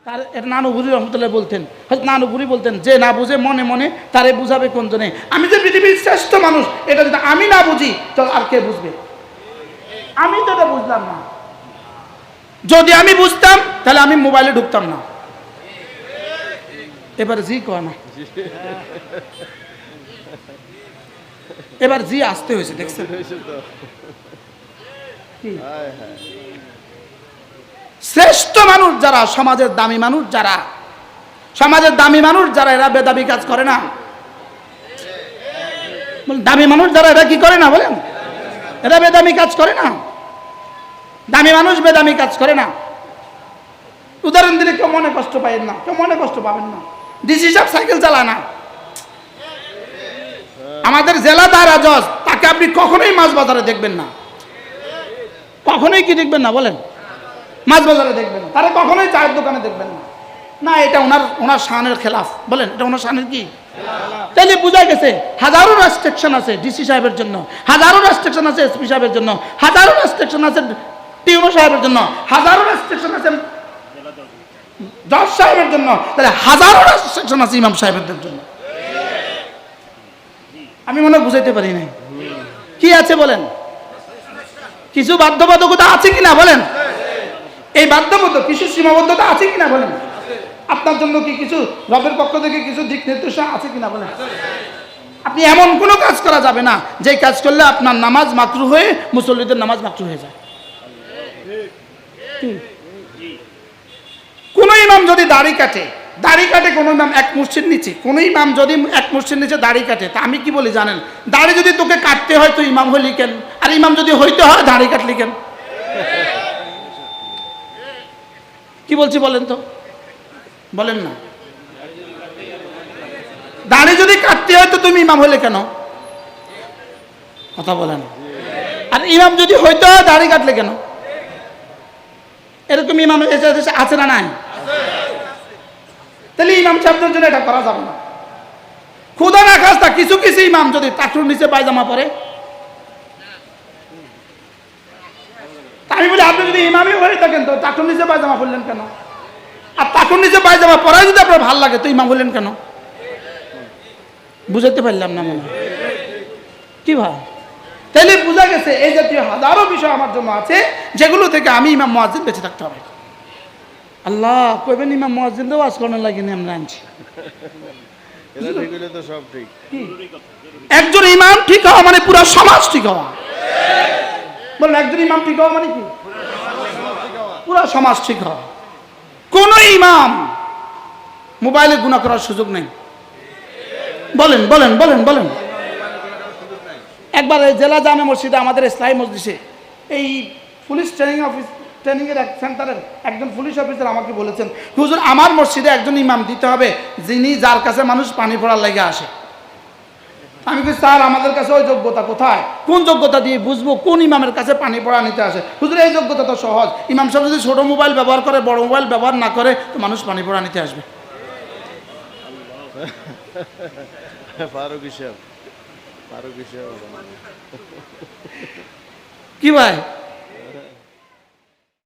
তার নানুপুরি রহমতুল্লাহ বলতেন, হয়তো নানুপুরি বলতেন, যে না বুঝে মনে মনে তারে বুঝাবে কোন জনে। আমি যে পৃথিবীর শ্রেষ্ঠ মানুষ এটা যদি আমি না বুঝি তো আর কে বুঝবে? আমি তো এটা বুঝলাম না। যদি আমি বুঝতাম তাহলে আমি মোবাইলে ঢুকতাম না। এবার জি কয় না, এবার জি আসতে হয়েছে, দেখছেন? শ্রেষ্ঠ মানুষ যারা, সমাজের দামি মানুষ যারা, সমাজের দামি মানুষ যারা, এরা বেদাবি কাজ করে না। দামি মানুষ যারা এরা কি করে না বলেন? এরা বেদামি কাজ করে না। দামি মানুষ বেদামি কাজ করে না। উদাহরণ দিলে কেউ মনে কষ্ট পাবেন না, কেউ মনে কষ্ট পাবেন না। ডিসি সাহেব সাইকেল চালায় না। আমাদের জেলাদার জজ, তাকে আপনি কখনোই মাছ বাজারে দেখবেন না। কখনোই কি দেখবেন না বলেন? মাছ বাজারে দেখবেন না, তারা কখনোই চায়ের দোকানে দেখবেন না। না, এটা ওনার শানের খেলাফ। বলেন, এটা ওনার শানের কি? তাইলে বোঝা গেছে হাজারো রেস্ট্রিকশন আছে ডিসি সাহেবের জন্য, হাজারো রেস্ট্রিকশন আছে এসপি সাহেবের জন্য, হাজারো রেস্ট্রিকশন আছে টিউনো সাহেবের জন্য, হাজারো রেস্ট্রিকশন আছে জজ সাহেবের জন্য, তাহলে হাজারো রেস্ট্রিকশন আছে ইমাম সাহেবদের জন্য। আমি মনে বুঝাইতে পারি নাই। কি আছে বলেন? কিছু বাধ্যবাধকতা আছে কিনা বলেন? এই বাধ্যবাধকতা কিছু সীমাবদ্ধতা আছে কিনা বলেন? আপনার জন্য কি কিছু রবের পক্ষ থেকে কিছু দিক নির্দেশনা আছে কিনা বলেন? আপনি এমন কোনো কাজ করা যাবে না যে কাজ করলে আপনার নামাজ মাকরুহ হয়ে মুসল্লিদের নামাজ মাকরুহ হয়ে যায়। কোন ইমাম যদি দাড়ি কাটে কোন ইমাম এক মুষ্টির নিচে, কোন ইমাম যদি এক মুষ্টির নিচে দাড়ি কাটে, তা আমি কি বলি জানেন? দাড়ি যদি তোকে কাটতে হয় তো ইমাম হইলি কেন? আর ইমাম যদি হইতে হয় দাড়ি কাটলি কেন? কি বলছি বলেন তো, বলেন না। দাড়ি যদি কাটতে হয় তো তুমি ইমাম হইলে কেন? কথা বলেন। আর ইমাম যদি হইতে হয় দাড়ি কাটলে কেন? এরকম ইমাম আছে না নাই? তাহলে ইমাম সাহেবদের জন্য এটা করা যাবে না। খুদা না খাস্তা কিছু কিছু ইমাম যদি টাকুর নিচে পায়জামা পরে, আমি বলি আপনি যদি ইমামই হয়ে থাকেন তো টাকুর নিচে পায়জামা পরলেন কেন? আর টাকুর নিচে পায়জামা পরাই যদি আপনার ভালো লাগে তো ইমাম হলেন কেন? বুঝাতে পারলাম না মনে কি ভাই? তাইলে বোঝা গেছে এই জাতীয় হাজারো বিষয় আমার জন্য আছে যেগুলো থেকে আমি ইমাম মুয়াজ্জিন বেঁচে থাকতে হবে। আল্লাহ কইবেন ইমাম মুয়াজ্জিনদের ওয়াজ করার লাগে না আমরা আনছি। একজন ইমাম ঠিক হওয়া মানে পুরো সমাজ ঠিক হওয়া। বলেন, একজন ইমাম ঠিক হওয়া মানে কি? পুরো সমাজ ঠিক হওয়া। কোন ইমাম মোবাইলে গুনাহ করার সুযোগ নেই। বলেন বলেন বলেন বলেন। একবার জেলা জামে মসজিদে আমাদের ইসলামী মজলিসে এই পুলিশ ট্রেনিংয়ের এক সেন্টারের একজন পুলিশ অফিসার আমাকে বলেছেন, হুজুর আমার মসজিদে একজন ইমাম দিতে হবে যার কাছে মানুষ পানি পড়ার লেগে আসে। আমি বলি, স্যার আমাদের কাছে ওই যোগ্যতা কোথায়? কোন যোগ্যতা দিয়ে বুঝবো কোন ইমামের কাছে পানি পড়া নিতে আসে? হুজুর এই যোগ্যতা তো সহজ, ইমাম সাহেব যদি ছোট মোবাইল ব্যবহার করে, বড় মোবাইল ব্যবহার না করে তো মানুষ পানি পড়া নিতে আসবে। কি ভাই?